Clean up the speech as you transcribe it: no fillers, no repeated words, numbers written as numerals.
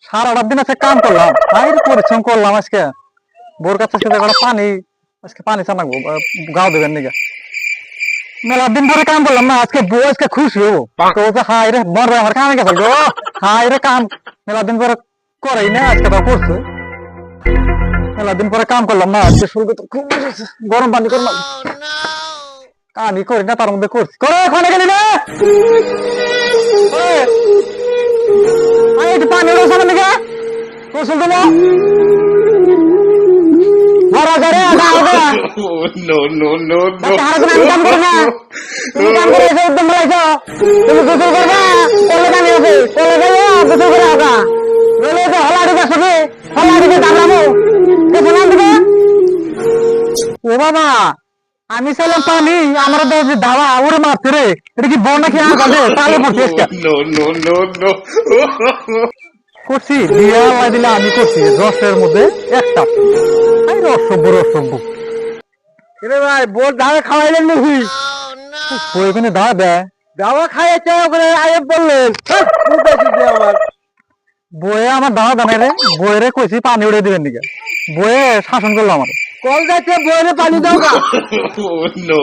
সারাটা দিন আজকে কাম করলাম, বাইরে পরিশ্রম করলাম আজকে। বোর কাছে পানি, আজকে পানি চানাবো, গাও দেবেন নাকি। মেলা দিন ধরে কাম করলাম না, আজকে বউ আজকে খুশি হবো। তো যে হাই রে মর আমার কামে গেছে গো, হাই রে কাম মেলা দিন পরে করাই না, আজকে তো করছে। মেলা দিন পরে কাম করলাম না, আজকে শুরু খুব গরম পানি করলাম। কামই করি না, তার মধ্যে করছি। করে ওখানে গেলি না একটু পানি রয়েছে আমার দিকে রসুন দেবো বড় করে No, no, no, no. কাম করো না, তুমি কাম করে এসে উদ্যম বলাইছো, তুমি গোসল করবা কলে কামি আছে, কলে যাইয়া গোসল করে আসা, নইলে তো হলাড়ি গাছবে, হলাড়িকে দাঁড়াবো কিছু নাম দিবে। ও বাবা, আমি চাইলাম পানি, আমার ধাওয়া উড়ে মারছে রে, এটা কি বন নাকি আগে তালে পড়ছি আজকে। No, no, no, no. করছি দিয়া লাই দিলে আমি করছি 10-এর মধ্যে একটা। অসভ্য রে ভাই, বোর দাওয়া খাওয়াইলেন নাকি? ওইখানে দাওয়া দেয়, দাওয়া খাইয়েছে ওখানে আয়ে বললেন আমার বয়ে আমার দাওয়া দানে রে, বইরে কইছি পানি উড়ে দিবেন দিকে, বয়ে শাসন করলো আমার। কল যাচ্ছে বইরে পানি দাও। No,